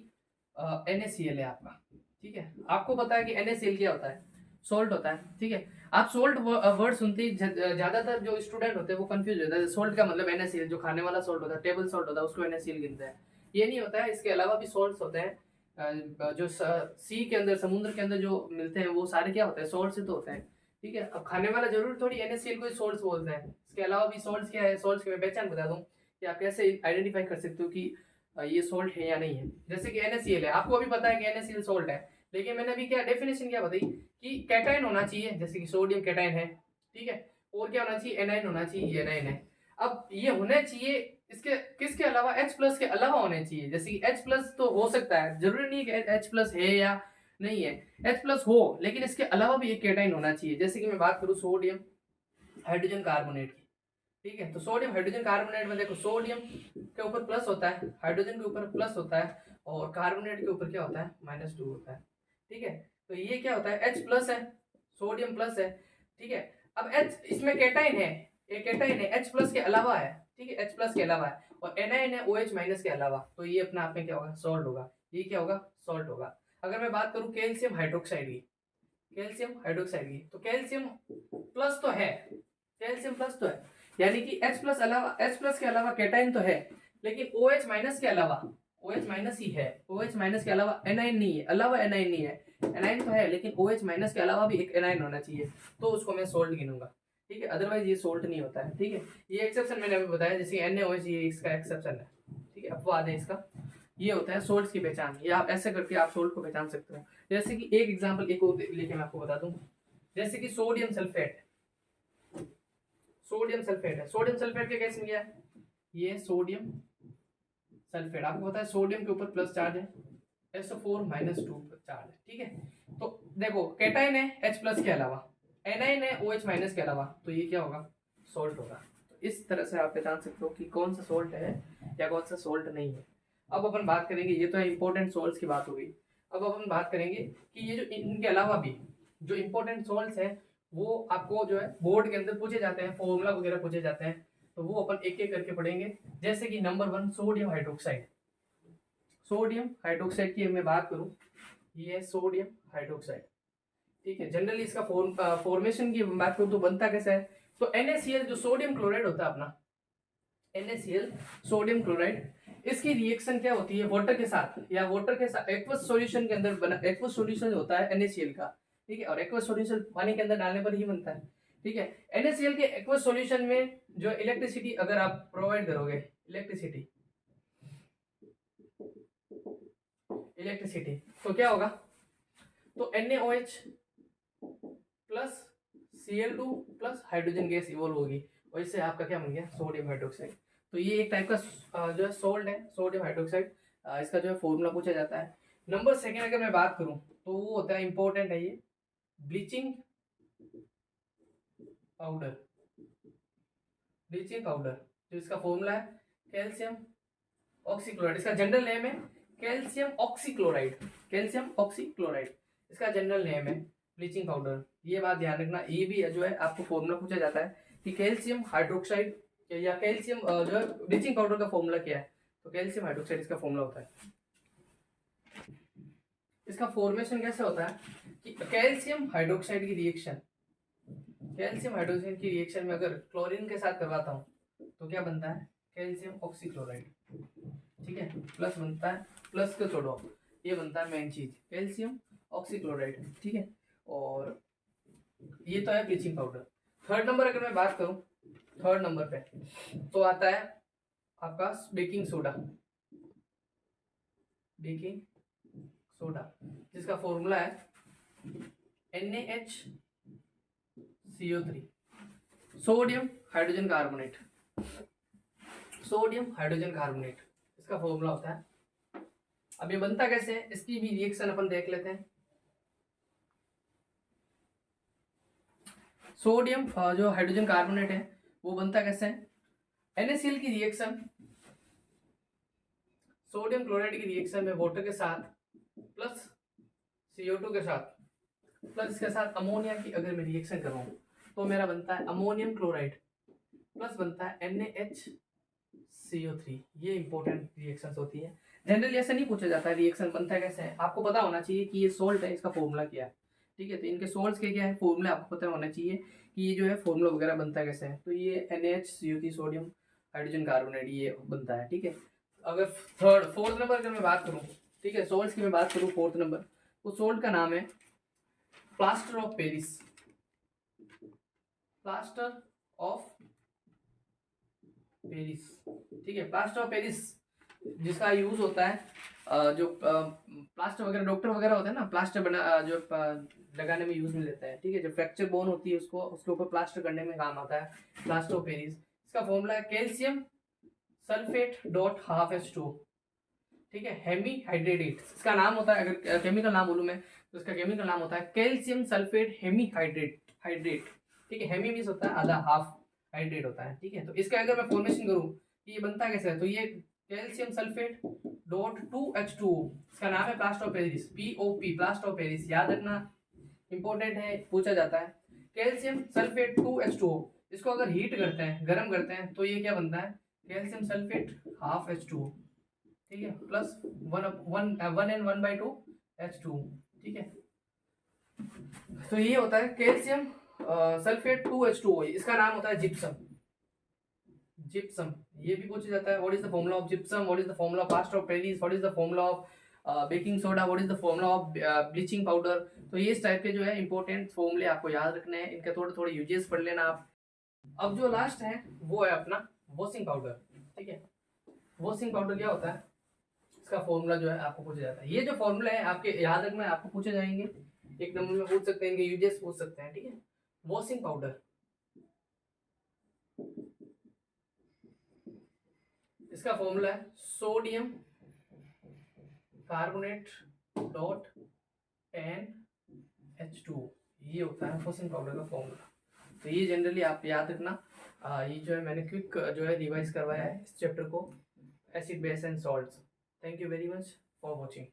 NaCl है आपका, ठीक है, आपको पता है कि NaCl क्या होता है, सोल्ट होता है, ठीक है। आप सोल्ट वर्ड सुनते ही ज्यादातर जो स्टूडेंट होते हैं वो कंफ्यूज होता है, सोल्ट का मतलब NaCl, जो खाने वाला सोल्ट होता है, टेबल सोल्ट होता है, उसको NaCl गिनते हैं। ये नहीं होता है, इसके अलावा भी सोल्ट्स होते हैं, जो सी के अंदर, समुद्र के अंदर जो मिलते हैं वो सारे क्या होते हैं, सोल्ट से तो होते हैं, ठीक है। अब खाने वाला जरूर थोड़ी NaCl को सोल्ट्स बोलते हैं, इसके अलावा भी सोल्ट्स क्या है, सोल्ट्स की मैं पहचान बता दूं कि आप कैसे आइडेंटिफाई कर सकते हो कि ये सोल्ट है या नहीं है। जैसे कि NaCl है, आपको अभी पता है कि NaCl सोल्ट है, लेकिन मैंने अभी क्या डेफिनेशन क्या बताई कि कैटाइन होना चाहिए, जैसे कि सोडियम कैटाइन है, ठीक है, और क्या होना चाहिए, एनाइन होना चाहिए, ये एनाइन है। अब ये होने चाहिए इसके किसके अलावा, H प्लस के अलावा होने चाहिए। जैसे कि H प्लस तो हो सकता है, जरूरी नहीं कि H प्लस है या नहीं है, H प्लस हो, लेकिन इसके अलावा भी एक कैटाइन होना चाहिए। जैसे कि मैं बात करूं सोडियम हाइड्रोजन कार्बोनेट की, ठीक है, तो सोडियम हाइड्रोजन कार्बोनेट में देखो, सोडियम के ऊपर प्लस होता है, हाइड्रोजन के ऊपर प्लस होता है, और कार्बोनेट के ऊपर क्या होता है, -2 होता है, ठीक है। तो ये क्या होता है, H प्लस है, सोडियम प्लस है, ठीक है। अब H इसमें कैटाइन है, एक कैटाइन है, H प्लस के अलावा है, ठीक है, H प्लस के अलावा है, और एनाइन है OH माइनस के अलावा, तो ये अपने आप में क्या होगा, सॉल्ट होगा। ये क्या होगा, सॉल्ट होगा। अगर मैं बात करूं कैल्शियम हाइड्रोक्साइड की, कैल्शियम हाइड्रोक्साइड की, तो कैल्शियम प्लस तो है, कैल्शियम प्लस तो है, यानी कि H प्लस अलावा, H प्लस के अलावा कैटाइन तो है, लेकिन OH माइनस के अलावा, OH माइनस ही है, OH माइनस के अलावा एनाइन नहीं है, अलावा एनाइन नहीं है, एनाइन तो है लेकिन OH माइनस के अलावा भी एक एनाइन होना चाहिए, तो उसको मैं सोल्ट गिनूंगा, ठीक है, अदरवाइज ये सोल्ट नहीं होता है, ठीक है। ये एक्सेप्शन मैंने अभी बताया, जैसे NaOH, ये इसका एक्सेप्शन है, ठीक है, अपवाद है इसका। ये होता है सोल्ट्स की पहचान, ये आप ऐसे करके आप सोल्ट को पहचान सकते हो। जैसे कि एक एग्जांपल एक और लेके मैं आपको बता दूं, जैसे कि सोडियम सल्फेट, सोडियम सल्फेट है, सोडियम सल्फेट के केस में क्या है, ये सोडियम सल्फेट, आपको पता है सोडियम के ऊपर प्लस चार्ज है, SO4 -2 चार्ज है, ठीक है। तो देखो कैटाइन है H प्लस के अलावा, एनाइन है OH माइनस के अलावा, तो ये क्या होगा, सोल्ट होगा। तो इस तरह से आप पहचान सकते हो कि कौन सा सोल्ट है या कौन सा सोल्ट नहीं है। अब अपन बात करेंगे, ये तो है इंपॉर्टेंट सोल्ट्स की बात हो गई। अब अपन बात करेंगे कि ये जो इनके अलावा भी जो इंपॉर्टेंट सोल्ट्स हैं वो आपको जो है बोर्ड के अंदर पूछे जाते हैं, फॉर्मूला वगैरह पूछे जाते हैं, तो वो अपन एक एक करके पढ़ेंगे। जैसे कि number 1 sodium hydroxide, sodium hydroxide की मैं बात करूं, ये है सोडियम हाइड्रोक्साइड, ठीक है। जनरली इसका फॉर्मेशन की बात करूं तो बनता कैसा है, तो NaCl जो सोडियम क्लोराइड होता है अपना, NaCl सोडियम क्लोराइड, इसकी रिएक्शन क्या होती है वाटर के साथ, या वाटर के साथ एक्वस सॉल्यूशन के अंदर बना, एक्वस सॉल्यूशन होता है NaCl का, ठीक है, और एक्वस सॉल्यूशन पानी के अंदर डालने पर ही बनता है, ठीक है। NaCl के एक्वस सॉल्यूशन में जो इलेक्ट्रिसिटी अगर आप प्रोवाइड करोगे, इलेक्ट्रिसिटी, इलेक्ट्रिसिटी, तो क्या होगा, तो NaOH plus Cl2 plus hydrogen gas evolve होगी, और इससे आपका क्या बन गया, सोडियम हाइड्रोक्साइड। तो ये एक टाइप का जो है सोल्ट है, सोडियम हाइड्रोक्साइड, इसका जो है फॉर्मूला पूछा जाता है। नंबर सेकेंड अगर मैं बात करूं तो वो होता है, इंपॉर्टेंट है ये, ब्लीचिंग पाउडर, ब्लीचिंग पाउडर, जो इसका फॉर्मूला है कैल्शियम ऑक्सीक्लोराइड, इसका जनरल नेम है कैल्शियम ऑक्सीक्लोराइड, कैल्शियम ऑक्सीक्लोराइड इसका जनरल नेम है, ब्लीचिंग पाउडर। ये बात ध्यान रखना, ये भी जो है आपको फॉर्मूला पूछा जाता है कि कैल्शियम हाइड्रोक्साइड या कैल्शियम जो है ब्लीचिंग पाउडर का फॉर्मूला क्या है, तो कैल्शियम हाइड्रोक्साइड इसका फॉर्मूला होता है। इसका फॉर्मेशन कैसे होता है कि कैल्शियम हाइड्रोक्साइड की रिएक्शन, कैल्शियम हाइड्रोजन की रिएक्शन में अगर क्लोरीन के साथ करवाता हूँ तो क्या बनता है, कैल्शियम ऑक्सीक्लोराइड, ठीक है, प्लस बनता है, प्लस को छोड़ो, ये बनता है मेन चीज कैल्शियम ऑक्सीक्लोराइड, ठीक है। और ये तो है ब्लीचिंग पाउडर। थर्ड नंबर अगर मैं बात करूं, थर्ड नंबर पे तो आता है आपका बेकिंग सोडा, बेकिंग सोडा जिसका फॉर्मूला है NaHCO3, sodium hydrogen carbonate, sodium hydrogen carbonate इसका फॉर्मूला होता है। अब ये बनता कैसे है, इसकी भी रिएक्शन अपन देख लेते हैं। सोडियम जो हाइड्रोजन कार्बोनेट है वो बनता कैसे है, NaCl की रिएक्शन सोडियम क्लोराइड की रिएक्शन में वाटर के साथ प्लस CO2 के साथ प्लस इसके साथ अमोनिया की अगर मैं रिएक्शन करूँ तो मेरा बनता है अमोनियम क्लोराइड प्लस बनता है NaHCO3। ये इंपॉर्टेंट रिएक्शंस होती है। जनरली ऐसा नहीं पूछा जाता है रिएक्शन बनता है कैसे है, आपको पता होना चाहिए कि ये सोल्ट है, इसका फॉर्मूला क्या है, ठीक है। तो इनके सोल्ट्स के क्या है फॉर्मूला आपको पता होना चाहिए कि ये जो है फॉर्मूला वगैरह बनता कैसे है। तो ये NaHCO3 सोडियम हाइड्रोजन कार्बोनेट ये बनता है, ठीक है। अगर फोर्थ नंबर अगर मैं बात करूँ, ठीक है, सोल्ट्स की मैं बात करूँ फोर्थ नंबर, तो सोल्ट का नाम है plaster of Paris, plaster of Paris, ठीक है। प्लास्टर ऑफ पेरिस जिसका यूज होता है जो प्लास्टर वगैरह डॉक्टर वगैरह होते हैं ना, प्लास्टर बना जो लगाने में यूज में लेते हैं, ठीक है। जो फ्रैक्चर बोन होती है उसको उसके ऊपर प्लास्टर करने में काम आता है प्लास्टर ऑफ पेरिस। इसका फॉर्मूला है calcium sulphate dot half H2, ठीक है, हेमी हाइड्रेट इसका नाम होता है। अगर केमिकल नाम बोलूं मैं तो इसका केमिकल नाम होता है calcium sulphate hemihydrate, hydrate, ठीक है। हेमी मीन्स होता है आधा, हाफ हाइड्रेट होता है, ठीक है। तो इसका अगर मैं फॉर्मेशन करूं कि ये बनता कैसे है, तो ये कैल्शियम सल्फेट डॉट 2H2O, इसका नाम है plaster of Paris, POP plaster of Paris, याद रखना इंपॉर्टेंट है, पूछा जाता है। कैल्शियम सल्फेट 2H2O, इसको अगर हीट करते हैं, गर्म करते हैं तो ये क्या बनता है, कैल्शियम सल्फेट हाफ H2O, ठीक है, प्लस 1N1/2 H2, ठीक है। तो ये होता है कैल्शियम सल्फेट 2H2O, इसका नाम होता है जिप्सम, जिप्सम ये भी पूछा जाता है। What is the formula of gypsum, what is the formula of plaster of Paris, what is the formula of baking soda, what is the formula of bleaching powder. तो ये इस टाइप के जो है इंपॉर्टेंट फॉर्मूले आपको याद रखने हैं, इनके थोड़े थोड़े यूजेस पढ़ लेना आप। अब जो लास्ट है वो है अपना वॉशिंग पाउडर, ठीक है। वॉशिंग पाउडर क्या होता है, इसका फॉर्मूला जो है आपको पूछा जाता है। ये जो फॉर्मूला है आपके याद रखना है, आपको पूछे जाएंगे, एक नंबर में पूछ सकते हैं, इनके यूजेस पूछ सकते हैं, ठीक है। वॉशिंग पाउडर, इसका फॉर्मूला है सोडियम कार्बोनेट डॉट NH2, ये होता है वॉशिंग पाउडर का फॉर्मूला। तो ये जनरली आप याद रखना। ये जो है मैंने क्विक जो है रिवाइज करवाया है इस चैप्टर को, acid base and salts. Thank you very much for watching.